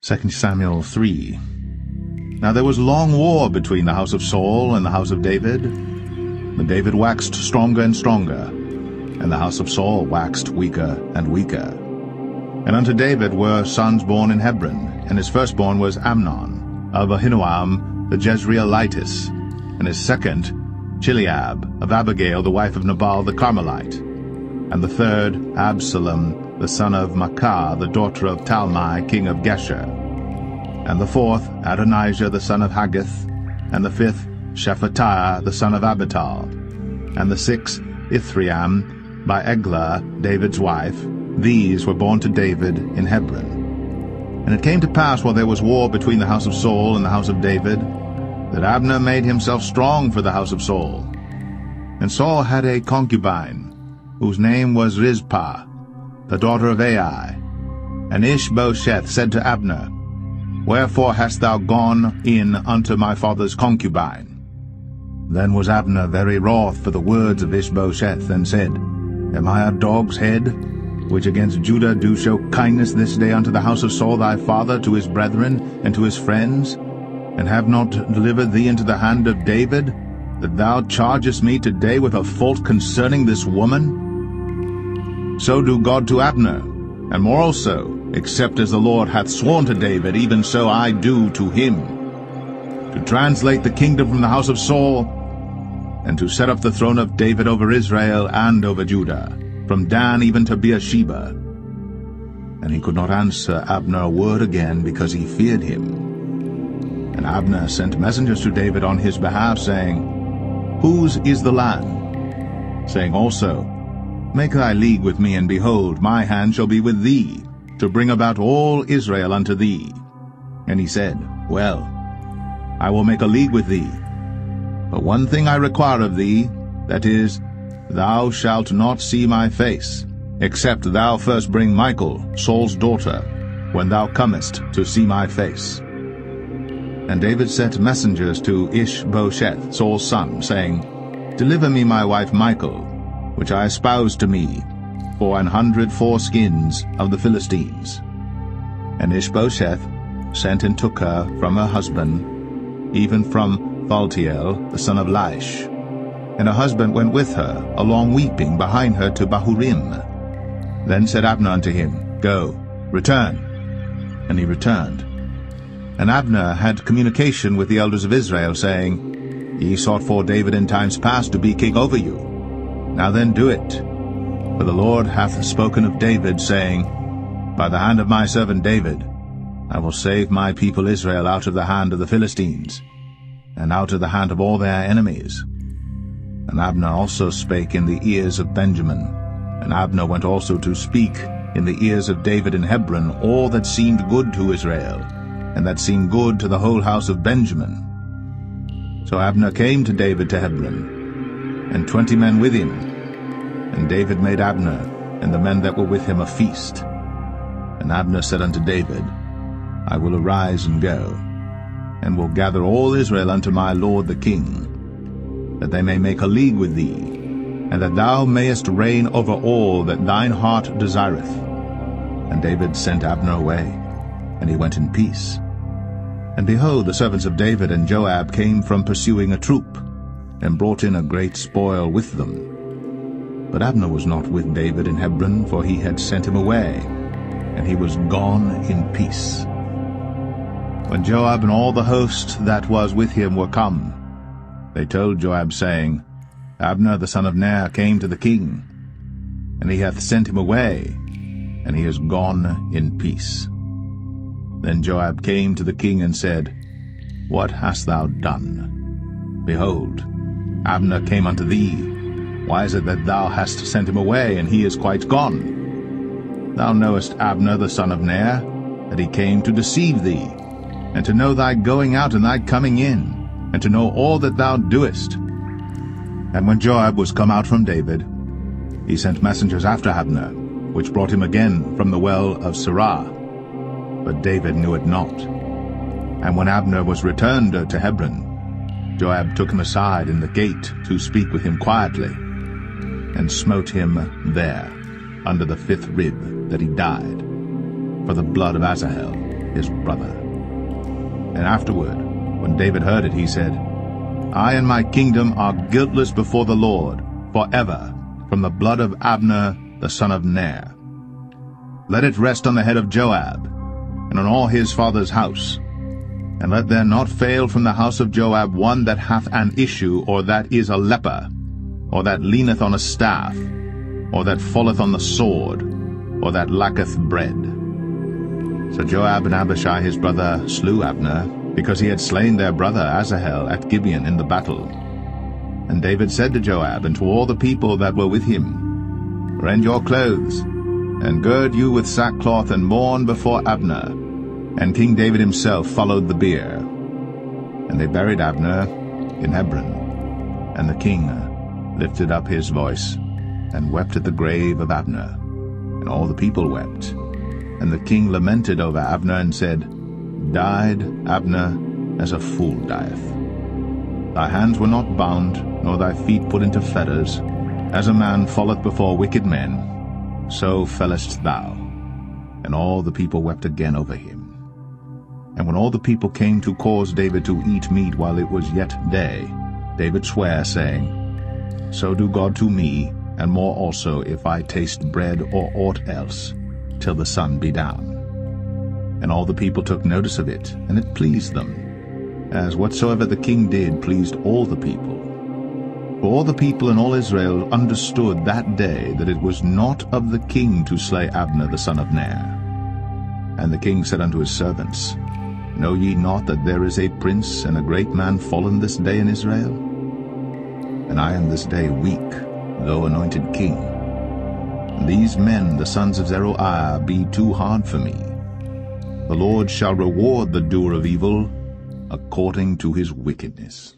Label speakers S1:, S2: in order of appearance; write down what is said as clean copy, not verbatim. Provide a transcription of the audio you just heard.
S1: 2 Samuel 3. Now there was long war between the house of Saul and the house of David. And David waxed stronger and stronger, and the house of Saul waxed weaker and weaker. And unto David were sons born in Hebron, and his firstborn was Amnon, of Ahinoam the Jezreelitess, and his second Chileab, of Abigail the wife of Nabal the Carmelite, and the third Absalom the son of Maacah the daughter of Talmai king of Geshur, and the fourth Adonijah the son of Haggith, and the fifth Shephatiah the son of Abital, and the sixth Ithream by Eglah David's wife. These were born to David in Hebron. And it came to pass, while there was war between the house of Saul and the house of David, that Abner made himself strong for the house of Saul. And Saul had a concubine, whose name was Rizpah, the daughter of Ai. And Ishbosheth said to Abner, Wherefore hast thou gone in unto my father's concubine? Then was Abner very wroth for the words of Ishbosheth, and said, Am I a dog's head, which against Judah do show kindness this day unto the house of Saul thy father, to his brethren, and to his friends, and have not delivered thee into the hand of David, that thou chargest me today with a fault concerning this woman? So do God to Abner, and more also, except as the Lord hath sworn to David, even so I do to him, to translate the kingdom from the house of Saul, and to set up the throne of David over Israel and over Judah, from Dan even to Beersheba. And he could not answer Abner a word again, because he feared him. And Abner sent messengers to David on his behalf, saying, Whose is the land? Saying also, Make thy league with me, and behold, my hand shall be with thee, to bring about all Israel unto thee. And he said, Well, I will make a league with thee. But one thing I require of thee, that is, thou shalt not see my face, except thou first bring Michal, Saul's daughter, when thou comest to see my face. And David sent messengers to Ishbosheth, Saul's son, saying, Deliver me my wife Michal, which I espoused to me, for 100 foreskins of the Philistines. And Ishbosheth sent and took her from her husband, even from Phaltiel the son of Laish. And her husband went with her, along weeping, behind her to Bahurim. Then said Abner unto him, Go, return. And he returned. And Abner had communication with the elders of Israel, saying, Ye sought for David in times past to be king over you. Now then do it. For the Lord hath spoken of David, saying, By the hand of my servant David I will save my people Israel out of the hand of the Philistines, and out of the hand of all their enemies. And Abner also spake in the ears of Benjamin. And Abner went also to speak in the ears of David in Hebron all that seemed good to Israel, and that seemed good to the whole house of Benjamin. So Abner came to David to Hebron, and 20 men with him. And David made Abner and the men that were with him a feast. And Abner said unto David, I will arise and go, and will gather all Israel unto my lord the king, that they may make a league with thee, and that thou mayest reign over all that thine heart desireth. And David sent Abner away, and he went in peace. And behold, the servants of David and Joab came from pursuing a troop, and brought in a great spoil with them. But Abner was not with David in Hebron, for he had sent him away, and he was gone in peace. When Joab and all the host that was with him were come, they told Joab, saying, Abner the son of Ner came to the king, and he hath sent him away, and he is gone in peace. Then Joab came to the king and said, What hast thou done? Behold, Abner came unto thee. Why is it that thou hast sent him away, and he is quite gone? Thou knowest Abner the son of Ner, that he came to deceive thee, and to know thy going out and thy coming in, and to know all that thou doest. And when Joab was come out from David, he sent messengers after Abner, which brought him again from the well of Sirah. But David knew it not. And when Abner was returned to Hebron, Joab took him aside in the gate to speak with him quietly, and smote him there, under the 5th rib, that he died, for the blood of Asahel. his brother. And afterward, when David heard it, he said, I and my kingdom are guiltless before the Lord forever from the blood of Abner the son of Ner. Let it rest on the head of Joab, and on all his father's house. And let there not fail from the house of Joab one that hath an issue, or that is a leper, or that leaneth on a staff, or that falleth on the sword, or that lacketh bread. So Joab and Abishai his brother slew Abner, because he had slain their brother Asahel at Gibeon in the battle. And David said to Joab and to all the people that were with him, Rend your clothes, and gird you with sackcloth, and mourn before Abner. And King David himself followed the bier. And they buried Abner in Hebron. And the king lifted up his voice, and wept at the grave of Abner. And all the people wept. And the king lamented over Abner, and said, Died Abner as a fool dieth. Thy hands were not bound, nor thy feet put into fetters. As a man falleth before wicked men, so fellest thou. And all the people wept again over him. And when all the people came to cause David to eat meat while it was yet day, David sware, saying, So do God to me, and more also, if I taste bread or aught else, till the sun be down. And all the people took notice of it, and it pleased them, as whatsoever the king did pleased all the people. For all the people and all Israel understood that day that it was not of the king to slay Abner the son of Ner. And the king said unto his servants, Know ye not that there is a prince and a great man fallen this day in Israel? And I am this day weak, though anointed king. And these men, the sons of Zeruiah, be too hard for me. The Lord shall reward the doer of evil according to his wickedness.